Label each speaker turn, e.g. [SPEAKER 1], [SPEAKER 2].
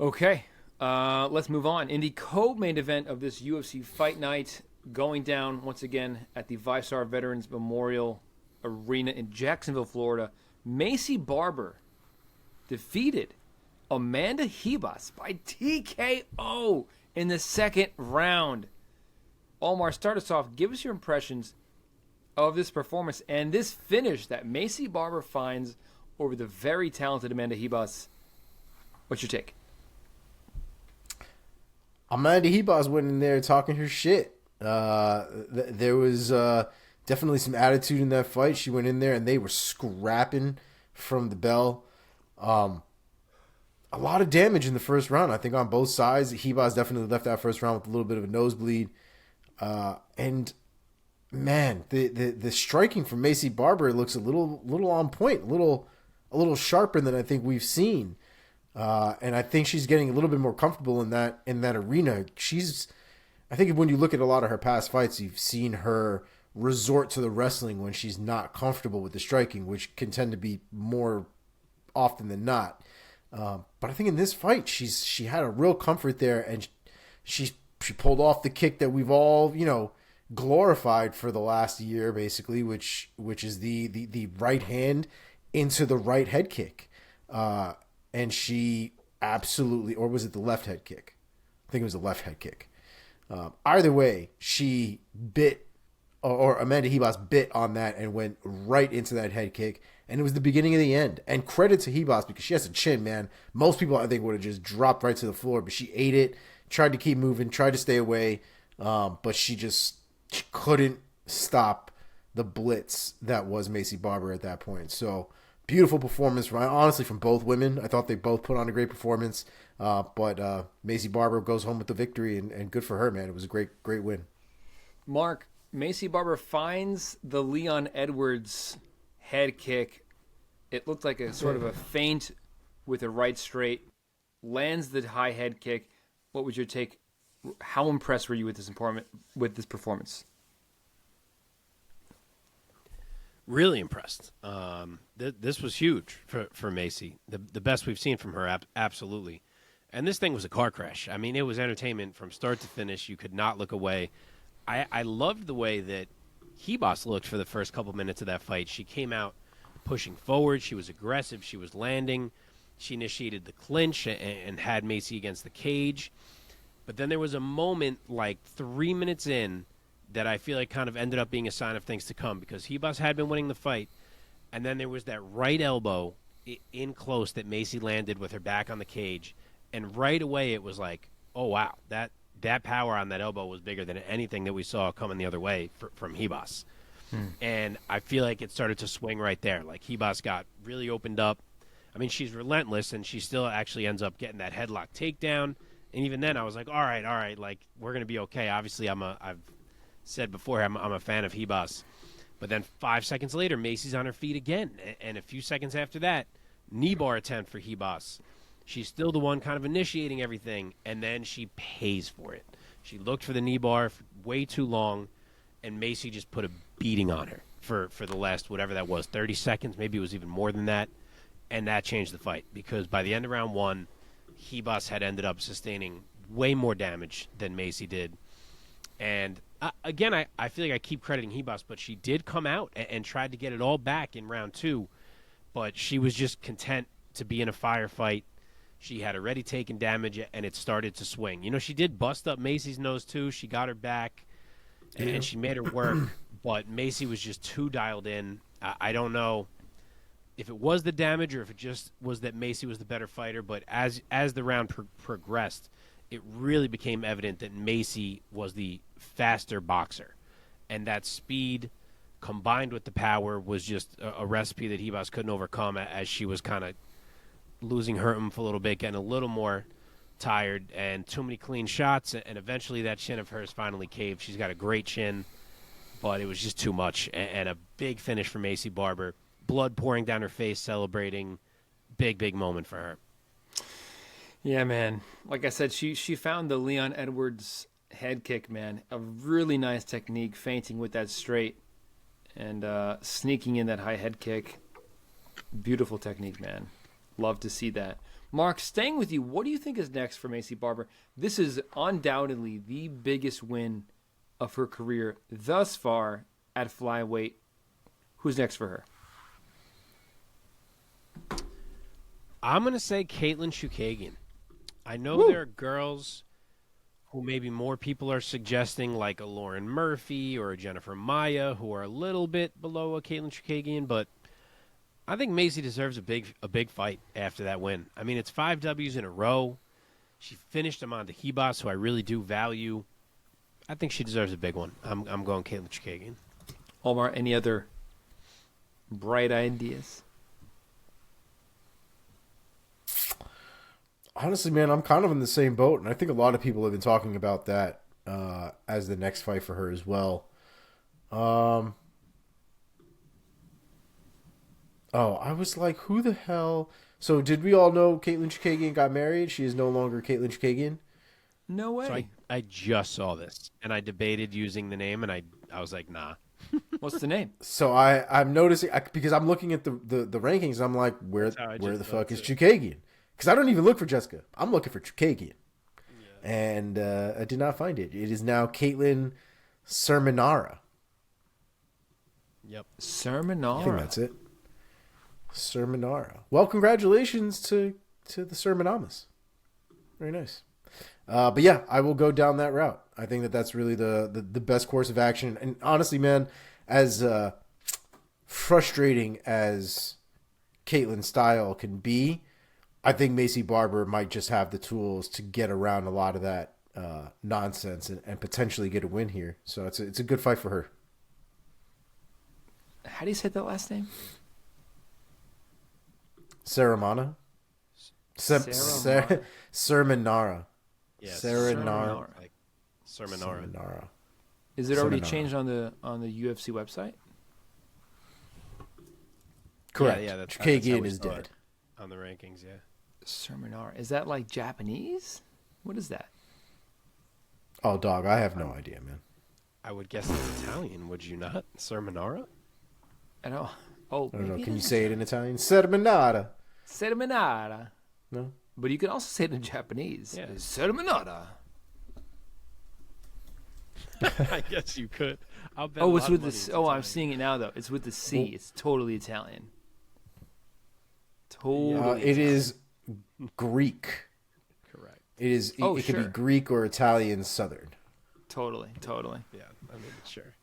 [SPEAKER 1] Okay, let's move on. In the co-main event of this UFC Fight Night, going down once again at the Vistar Veterans Memorial Arena in Jacksonville, Florida, Maycee Barber defeated Amanda Ribas by TKO in the second round. Omar, start us off. Give us your impressions of this performance and this finish that Maycee Barber finds over the very talented Amanda Ribas. What's your take?
[SPEAKER 2] Amanda Ribas went in there talking her shit. There was definitely some attitude in that fight. She went in there and they were scrapping from the bell. A lot of damage in the first round, I think, on both sides. Ribas definitely left that first round with a little bit of a nosebleed. And man, the striking from Maycee Barber looks a little on point, a little sharper than I think we've seen. And I think she's getting a little bit more comfortable in that arena. I think when you look at a lot of her past fights, you've seen her resort to the wrestling when she's not comfortable with the striking, which can tend to be more often than not. But I think in this fight, she had a real comfort there, and she pulled off the kick that we've all glorified for the last year, basically, which is the right hand into the right head kick. And she absolutely, or was it the left head kick? I think it was the left head kick. Either way, she bit, or Amanda Ribas bit on that and went right into that head kick. And it was the beginning of the end. And credit to Ribas because she has a chin, man. Most people, I think, would have just dropped right to the floor, but she ate it, tried to keep moving, tried to stay away, but she couldn't stop the blitz that was Maycee Barber at that point. So beautiful performance, right? Honestly, from both women. I thought they both put on a great performance. But Maycee Barber goes home with the victory, and good for her, man. It was a great win.
[SPEAKER 1] Mark, Maycee Barber finds the Leon Edwards head kick. It looked like a sort of a feint with a right straight, lands the high head kick. What was your take? How impressed were you with this performance?
[SPEAKER 3] Really impressed. This was huge for Maycee. The best we've seen from her, absolutely. And this thing was a car crash. I mean, it was entertainment from start to finish. You could not look away. I loved the way that Ribas looked for the first couple minutes of that fight. She came out pushing forward. She was aggressive. She was landing. She initiated the clinch and had Maycee against the cage. But then there was a moment like 3 minutes in that I feel like kind of ended up being a sign of things to come because Ribas had been winning the fight. And then there was that right elbow in close that Maycee landed with her back on the cage. And right away it was like, oh, wow, that power on that elbow was bigger than anything that we saw coming the other way from Ribas. And I feel like it started to swing right there. Like Ribas got really opened up. I mean, she's relentless, and she still actually ends up getting that headlock takedown. And even then, I was like, all right, like we're gonna be okay. Obviously, I've said before, I'm a fan of Ribas. But then 5 seconds later, Macy's on her feet again, and a few seconds after that, knee bar attempt for Ribas. She's still the one kind of initiating everything, and then she pays for it. She looked for the knee bar for way too long, and Maycee just put a beating on her for the last, whatever that was, 30 seconds. Maybe it was even more than that. And that changed the fight because by the end of round one, Ribas had ended up sustaining way more damage than Maycee did. And again, I feel like I keep crediting Ribas, but she did come out and tried to get it all back in round two. But she was just content to be in a firefight. She had already taken damage, and it started to swing. You know, she did bust up Maycee's nose, too. She got her back, and she made her work. But Maycee was just too dialed in. I don't know if it was the damage or if it just was that Maycee was the better fighter. But as the round progressed, it really became evident that Maycee was the faster boxer. And that speed combined with the power was just a recipe that Ribas couldn't overcome as she was kind of losing her oomph a little bit, getting a little more tired, and too many clean shots, and eventually that chin of hers finally caved. She's got a great chin, but it was just too much, and a big finish for Maycee Barber. Blood pouring down her face, celebrating. Big moment for her.
[SPEAKER 1] Yeah, man. Like I said, she found the Leon Edwards head kick, man. A really nice technique, feinting with that straight and sneaking in that high head kick. Beautiful technique, man. Love to see that. Mark, staying with you, what do you think is next for Maycee Barber? This is undoubtedly the biggest win of her career thus far at flyweight. Who's next for her?
[SPEAKER 3] I'm going to say Caitlin Chukagian. I know there are girls who maybe more people are suggesting, like a Lauren Murphy or a Jennifer Maya, who are a little bit below a Caitlin Chukagian, but I think Maycee deserves a big fight after that win. I mean, it's 5 W's in a row. She finished Amanda Ribas, who I really do value. I think she deserves a big one. I'm going Caitlin Chukagian.
[SPEAKER 1] Omar, any other bright ideas?
[SPEAKER 2] Honestly, man, I'm kind of in the same boat, and I think a lot of people have been talking about that as the next fight for her as well. Oh, I was like, who the hell? So did we all know Caitlin Chukagian got married? She is no longer Caitlin Chukagian?
[SPEAKER 1] No way.
[SPEAKER 3] So I just saw this, and I debated using the name, and I was like, nah.
[SPEAKER 1] What's the name?
[SPEAKER 2] So I'm noticing, because I'm looking at the rankings, I'm like, where the fuck is Chukagian? Because I don't even look for Jessica. I'm looking for Chukagian. Yeah. And I did not find it. It is now Caitlin Sermonara.
[SPEAKER 3] Yep.
[SPEAKER 1] Sermonara.
[SPEAKER 2] I think that's it. Sermonara. Well, congratulations to the Sermonamas. Very nice. But yeah, I will go down that route. I think that's really the best course of action. And honestly, man, as frustrating as Caitlin's style can be, I think Maycee Barber might just have the tools to get around a lot of that nonsense and potentially get a win here. So it's a good fight for her.
[SPEAKER 1] How do you say that last name?
[SPEAKER 2] Sermonara? Sermonara.
[SPEAKER 3] Yeah,
[SPEAKER 2] Sermonara.
[SPEAKER 3] Like Sermonara.
[SPEAKER 2] Sermonara.
[SPEAKER 1] Is it already
[SPEAKER 2] Sermonara.
[SPEAKER 1] changed on the UFC website?
[SPEAKER 2] Correct.
[SPEAKER 3] Yeah, that's how
[SPEAKER 2] Chukagian
[SPEAKER 3] we
[SPEAKER 2] is
[SPEAKER 3] saw
[SPEAKER 2] dead.
[SPEAKER 3] it on the rankings, yeah.
[SPEAKER 1] Sermonara. Is that like Japanese? What is that?
[SPEAKER 2] Oh, dog, I have no idea, man.
[SPEAKER 3] I would guess it's Italian, would you not? Sermonara?
[SPEAKER 1] I don't. Oh,
[SPEAKER 2] I don't know.
[SPEAKER 1] maybe
[SPEAKER 2] Can you
[SPEAKER 1] is
[SPEAKER 2] say it in Italian? Sermonara.
[SPEAKER 1] Sermonara.
[SPEAKER 2] No?
[SPEAKER 1] But you can also say it in Japanese.
[SPEAKER 3] Yeah.
[SPEAKER 1] Sermonara.
[SPEAKER 3] I guess you could. I'll bet
[SPEAKER 1] Oh,
[SPEAKER 3] a
[SPEAKER 1] it's
[SPEAKER 3] lot
[SPEAKER 1] with
[SPEAKER 3] of
[SPEAKER 1] the.
[SPEAKER 3] money
[SPEAKER 1] Oh, I'm
[SPEAKER 3] Italian.
[SPEAKER 1] seeing it now though. It's with the C. It's totally Italian. Totally.
[SPEAKER 2] It
[SPEAKER 1] Italian.
[SPEAKER 2] is Greek.
[SPEAKER 3] Correct.
[SPEAKER 2] It is.
[SPEAKER 1] Oh,
[SPEAKER 2] it could be
[SPEAKER 1] sure.
[SPEAKER 2] Greek or Italian Southern.
[SPEAKER 1] Totally.
[SPEAKER 3] Yeah, I mean, sure.